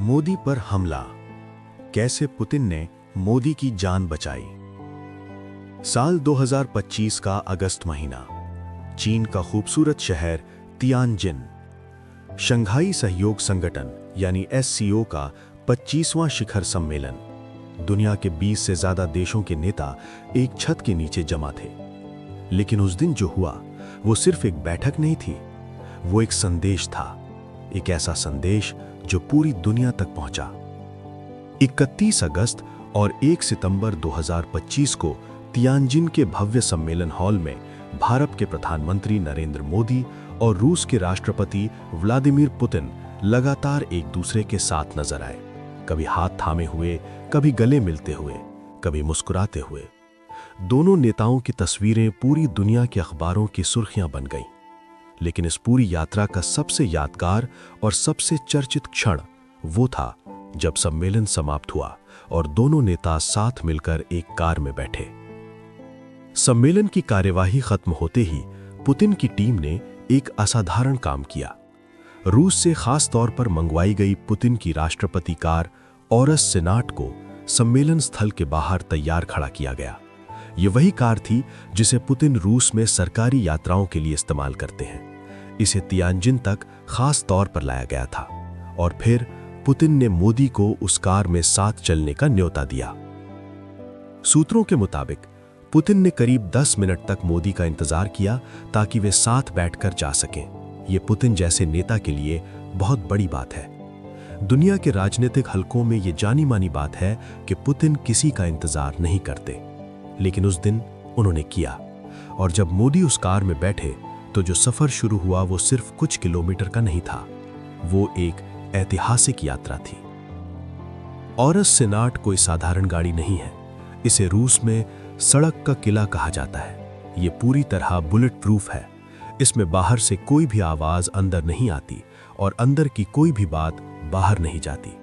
मोदी पर हमला, कैसे पुतिन ने मोदी की जान बचाई। साल 2025 का अगस्त महीना, चीन का खूबसूरत शहर तियानजिन। शंघाई सहयोग संगठन यानी SCO का 25वां शिखर सम्मेलन। दुनिया के 20 से ज्यादा देशों के नेता एक छत के नीचे जमा थे। लेकिन उस दिन जो हुआ वो सिर्फ एक बैठक नहीं थी, वो एक संदेश था। एक ऐसा संदेश जो पूरी दुनिया तक पहुंचा। 31 अगस्त और 1 सितंबर 2025 को तियानजिन के भव्य सम्मेलन हॉल में भारत के प्रधानमंत्री नरेंद्र मोदी और रूस के राष्ट्रपति व्लादिमीर पुतिन लगातार एक दूसरे के साथ नजर आए। कभी हाथ थामे हुए, कभी गले मिलते हुए, कभी मुस्कुराते हुए। दोनों नेताओं की तस्वीरें पूरी दुनिया के अखबारों की सुर्खियां बन गईं। लेकिन इस पूरी यात्रा का सबसे यादगार और सबसे चर्चित क्षण वो था जब सम्मेलन समाप्त हुआ और दोनों नेता साथ मिलकर एक कार में बैठे। सम्मेलन की कार्यवाही खत्म होते ही पुतिन की टीम ने एक असाधारण काम किया। रूस से खास तौर पर मंगवाई गई पुतिन की राष्ट्रपति कार औरस सेनाट को सम्मेलन स्थल के बाहर तैयार खड़ा किया गया। ये वही कार थी जिसे पुतिन रूस में सरकारी यात्राओं के लिए इस्तेमाल करते हैं। इसे तियानजिन तक खास तौर पर लाया गया था और फिर पुतिन ने मोदी को उस कार में साथ चलने का न्योता दिया। सूत्रों के मुताबिक पुतिन ने करीब 10 मिनट तक मोदी का इंतजार किया ताकि वे साथ बैठकर जा सकें। ये पुतिन जैसे नेता के लिए बहुत बड़ी बात है। दुनिया के राजनीतिक हलकों में ये जानी मानी बात है कि पुतिन किसी का इंतजार नहीं करते, लेकिन उस दिन उन्होंने किया। और जब मोदी उस कार में बैठे तो जो सफर शुरू हुआ वो सिर्फ कुछ किलोमीटर का नहीं था, वो एक ऐतिहासिक यात्रा थी। औरस सेनाट कोई साधारण गाड़ी नहीं है। इसे रूस में सड़क का किला कहा जाता है। ये पूरी तरह बुलेट प्रूफ है। इसमें बाहर से कोई भी आवाज अंदर नहीं आती और अंदर की कोई भी बात बाहर नहीं जाती।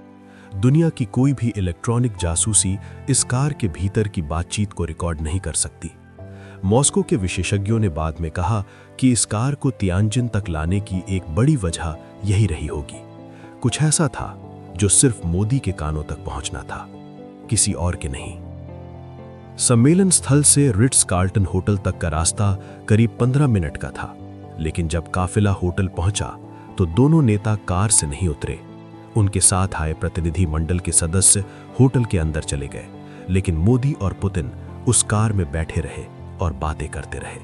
दुनिया की कोई भी इलेक्ट्रॉनिक जासूसी इस कार के भीतर की बातचीत को रिकॉर्ड नहीं कर सकती। मॉस्को के विशेषज्ञों ने बाद में कहा कि इस कार को तियानजिन तक लाने की एक बड़ी वजह यही रही होगी। कुछ ऐसा था जो सिर्फ मोदी के कानों तक पहुंचना था, किसी और के नहीं। सम्मेलन स्थल से रिट्स कार्ल्टन होटल तक का रास्ता करीब 15 मिनट का था, लेकिन जब काफिला होटल पहुंचा तो दोनों नेता कार से नहीं उतरे। उनके साथ आए प्रतिनिधि मंडल के सदस्य होटल के अंदर चले गए, लेकिन मोदी और पुतिन उस कार में बैठे रहे और बातें करते रहे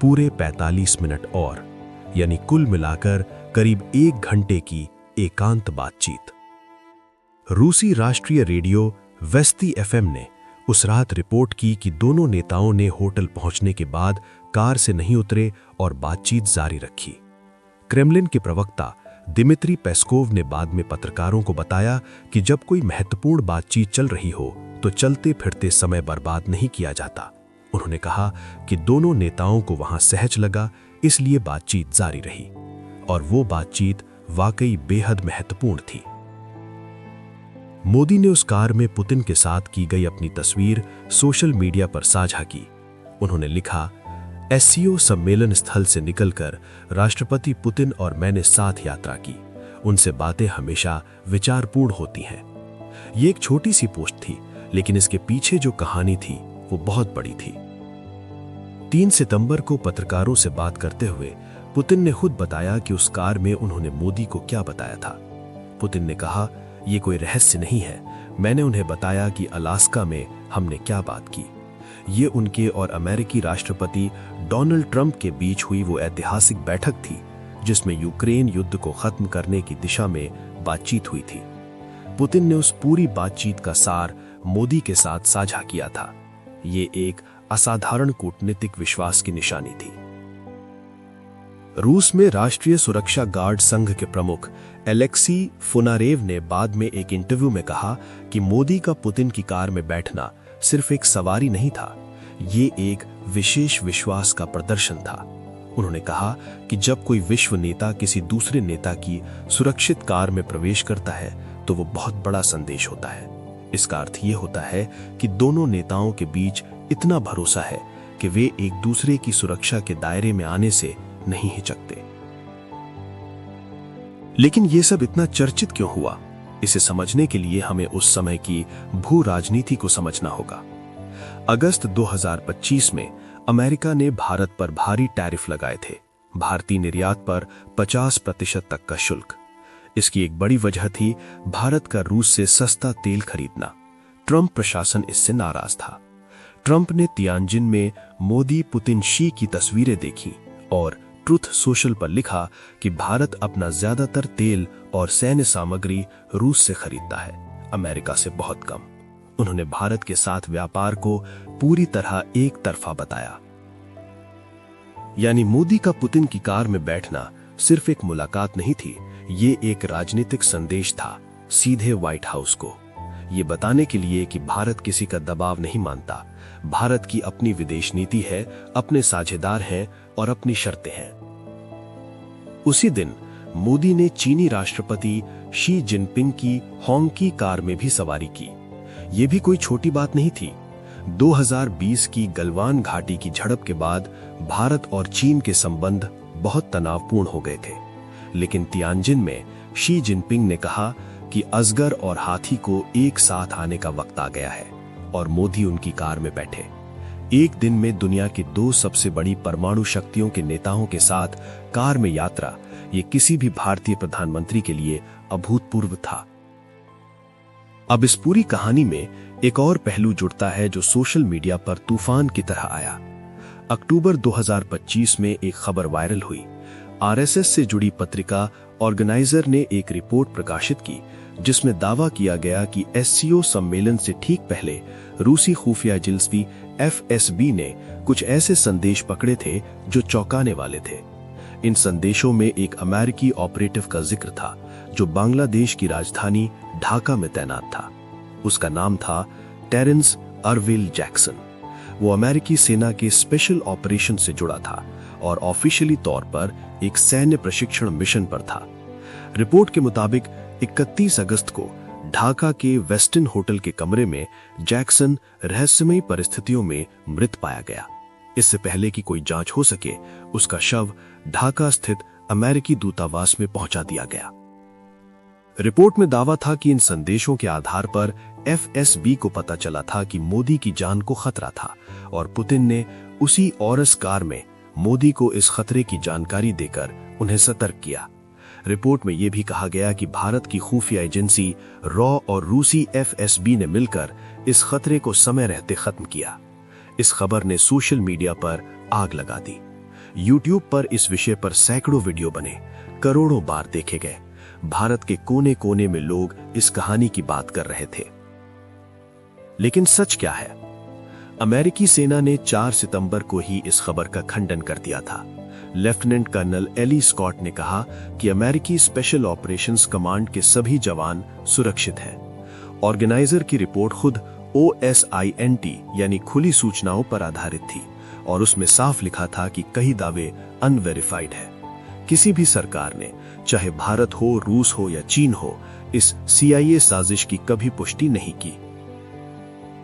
पूरे 45 मिनट और, यानी कुल मिलाकर करीब 1 घंटे की एकांत बातचीत। रूसी राष्ट्रीय रेडियो वेस्ती FM ने उस रात रिपोर्ट की कि दोनों नेताओं ने होटल पहुंचने के बाद कार से नहीं उतरे और बातचीत जारी रखी। क्रेमलिन के प्रवक्ता दिमित्री पेस्कोव ने बाद में पत्रकारों को बताया कि जब कोई महत्वपूर्ण बातचीत चल रही हो तो चलते फिरते समय बर्बाद नहीं किया जाता। उन्होंने कहा कि दोनों नेताओं को वहां सहज लगा, इसलिए बातचीत जारी रही और वो बातचीत वाकई बेहद महत्वपूर्ण थी। मोदी ने उस कार में पुतिन के साथ की गई अपनी तस्वीर सोशल मीडिया पर साझा की। उन्होंने लिखा, SCO सम्मेलन स्थल से निकलकर राष्ट्रपति पुतिन और मैंने साथ यात्रा की। उनसे बातें हमेशा विचारपूर्ण होती हैं। ये एक छोटी सी पोस्ट थी, लेकिन इसके पीछे जो कहानी थी वो बहुत बड़ी थी। 3 सितंबर को पत्रकारों से बात करते हुए पुतिन ने खुद बताया कि उस कार में उन्होंने मोदी को क्या बताया था। पुतिन ने कहा, ये कोई रहस्य नहीं है। मैंने उन्हें बताया कि अलास्का में हमने क्या बात की। ये उनके और अमेरिकी राष्ट्रपति डोनाल्ड ट्रंप के बीच हुई वो ऐतिहासिक बैठक थी जिसमें यूक्रेन युद्ध को खत्म करने की दिशा में बातचीत हुई थी। पुतिन ने उस पूरी बातचीत का सार मोदी के साथ साझा किया था। ये एक असाधारण कूटनीतिक विश्वास की निशानी थी। रूस में राष्ट्रीय सुरक्षा गार्ड संघ के प्रमुख एलेक्सी फोनारेव ने बाद में एक इंटरव्यू में कहा कि मोदी का पुतिन की कार में बैठना सिर्फ एक सवारी नहीं था, ये एक विशेष विश्वास का प्रदर्शन था। उन्होंने कहा कि जब कोई विश्व नेता किसी दूसरे नेता की सुरक्षित कार में प्रवेश करता है तो वो बहुत बड़ा संदेश होता है। इसका अर्थ ये होता है कि दोनों नेताओं के बीच इतना भरोसा है कि वे एक दूसरे की सुरक्षा के दायरे में आने से नहीं हिचकते। लेकिन यह सब इतना चर्चित क्यों हुआ? इसे समझने के लिए हमें उस समय की भू राजनीति को समझना होगा। अगस्त 2025 में अमेरिका ने भारत पर भारी टैरिफ लगाए थे, भारतीय निर्यात पर 50% तक का शुल्क। इसकी एक बड़ी वजह थी भारत का रूस से सस्ता तेल खरीदना। ट्रंप प्रशासन इससे नाराज था। ट्रंप ने तियानजिन में मोदी पुतिन शी की तस्वीरें देखीं और ट्रुथ सोशल पर लिखा कि भारत अपना ज्यादातर तेल और सैन्य सामग्री रूस से खरीदता है, अमेरिका से बहुत कम। उन्होंने भारत के साथ व्यापार को पूरी तरह एक तरफा बताया। यानी मोदी का पुतिन की कार में बैठना सिर्फ एक मुलाकात नहीं थी, ये एक राजनीतिक संदेश था, सीधे व्हाइट हाउस को, ये बताने के लिए कि भारत किसी का दबाव नहीं मानता। भारत की अपनी विदेश नीति है, अपने साझेदार हैं और अपनी शर्तें हैं। उसी दिन मोदी ने चीनी राष्ट्रपति शी जिनपिंग की होंगी कार में भी सवारी की। यह भी कोई छोटी बात नहीं थी। 2020 की गलवान घाटी की झड़प के बाद भारत और चीन के संबंध बहुत तनावपूर्ण हो गए थे, लेकिन तियानजिन में शी जिनपिंग ने कहा कि अजगर और हाथी को एक साथ आने का वक्त आ गया है, और मोदी उनकी कार में बैठे। एक दिन में दुनिया की 2 सबसे बड़ी परमाणु शक्तियों के नेताओं के साथ कार में यात्रा, ये किसी भी भारतीय प्रधानमंत्री के लिए अभूतपूर्व था। अब इस पूरी कहानी में एक और पहलू जुड़ता है जो सोशल मीडिया पर तूफान की तरह आया। अक्टूबर 2025 में एक खबर वायरल हुई। आरएसएस से जुड़ी पत्रिका ऑर्गेनाइजर ने एक रिपोर्ट प्रकाशित की जिसमें दावा किया गया कि एससीओ सम्मेलन से ठीक पहले रूसी खुफिया एजेंसी एफएसबी ने कुछ ऐसे संदेश पकड़े थे जो चौंकाने वाले थे। इन संदेशों में एक अमेरिकी ऑपरेटिव का जिक्र था जो बांग्लादेश की राजधानी ढाका में तैनात था। उसका नाम था टेरेंस अर्विल जैक्सन। वो अमेरिकी सेना के स्पेशल ऑपरेशन से जुड़ा था और ऑफिशियली तौर पर एक सैन्य प्रशिक्षण मिशन पर था। रिपोर्ट के मुताबिक 31 अगस्त को ढाका के वेस्टर्न होटल के कमरे में जैक्सन रहस्यमयी परिस्थितियों में मृत पाया गया। इससे पहले कि कोई जांच हो सके, उसका शव ढाका स्थित अमेरिकी दूतावास में पहुंचा दिया गया। रिपोर्ट में दावा था कि इन संदेशों के आधार पर एफएसबी को पता चला था कि मोदी की जान को खतरा था और पुतिन ने उसी ऑरस कार में मोदी को इस खतरे की जानकारी देकर उन्हें सतर्क किया। रिपोर्ट में यह भी कहा गया कि भारत की खुफिया एजेंसी रॉ और रूसी एफएसबी ने मिलकर इस खतरे को समय रहते खत्म किया। इस खबर ने सोशल मीडिया पर आग लगा दी। यूट्यूब पर इस विषय पर सैकड़ों वीडियो बने, करोड़ों बार देखे गए। भारत के कोने कोने में लोग इस कहानी की बात कर रहे थे। लेकिन सच क्या है? अमेरिकी सेना ने 4 सितंबर को ही इस खबर का खंडन कर दिया था। लेफ्टिनेंट कर्नल एली स्कॉट ने कहा कि अमेरिकी स्पेशल ऑपरेशंस कमांड के सभी जवान सुरक्षित हैं। ऑर्गेनाइजर की रिपोर्ट खुद OSINT यानी खुली सूचनाओं पर आधारित थी और उसमें साफ लिखा था कि कई दावे अनवेरिफाइड है। किसी भी सरकार ने, चाहे भारत हो, रूस हो या चीन हो, इस CIA साजिश की कभी पुष्टि नहीं की।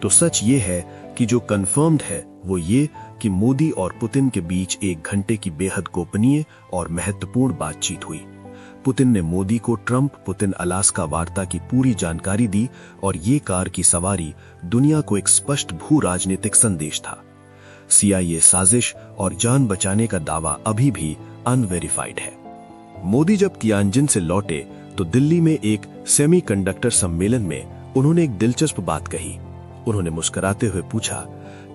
तो सच ये है कि जो कंफर्म्ड है वो ये कि मोदी और पुतिन के बीच 1 घंटे की बेहद गोपनीय और महत्वपूर्ण बातचीत हुई। पुतिन ने मोदी को ट्रंप पुतिन अलास्का वार्ता की पूरी जानकारी दी और ये कार की सवारी दुनिया को एक स्पष्ट भू राजनीतिक संदेश था। CIA साजिश और जान बचाने का दावा अभी भी अनवेरिफाइड है। मोदी जब तियानजिन से लौटे तो दिल्ली में एक सेमीकंडक्टर सम्मेलन में उन्होंने एक दिलचस्प बात कही। उन्होंने मुस्कुराते हुए पूछा,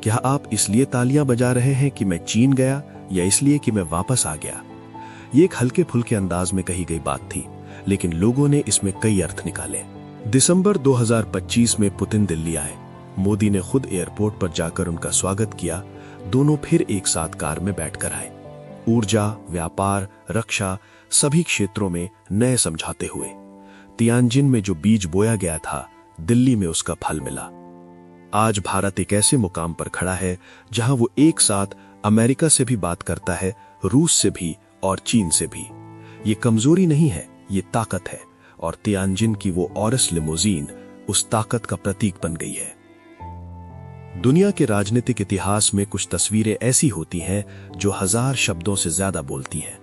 क्या आप इसलिए तालियां बजा रहे हैं कि मैं चीन गया या इसलिए कि मैं वापस आ गया? ये एक हल्के फुल्के अंदाज में कही गई बात थी, लेकिन लोगों ने इसमें कई अर्थ निकाले। दिसंबर 2025 में पुतिन दिल्ली आए। मोदी ने खुद एयरपोर्ट पर जाकर उनका स्वागत किया। दोनों फिर एक साथ कार में बैठकर आए। ऊर्जा, व्यापार, रक्षा सभी क्षेत्रों में नए समझौते हुए। तियानजिन में जो बीज बोया गया था, दिल्ली में उसका फल मिला। आज भारत एक ऐसे मुकाम पर खड़ा है जहां वो एक साथ अमेरिका से भी बात करता है, रूस से भी और चीन से भी। ये कमजोरी नहीं है, ये ताकत है, और तियानजिन की वो ऑरस लिमोजीन उस ताकत का प्रतीक बन गई है। दुनिया के राजनीतिक इतिहास में कुछ तस्वीरें ऐसी होती हैं जो 1000 शब्दों से ज्यादा बोलती हैं।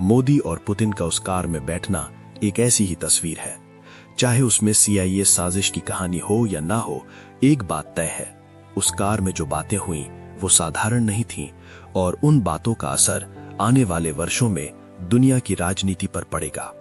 मोदी और पुतिन का उस कार में बैठना एक ऐसी ही तस्वीर है। चाहे उसमें CIA साजिश की कहानी हो या ना हो, एक बात तय है, उस कार में जो बातें हुई वो साधारण नहीं थीं और उन बातों का असर आने वाले वर्षों में दुनिया की राजनीति पर पड़ेगा।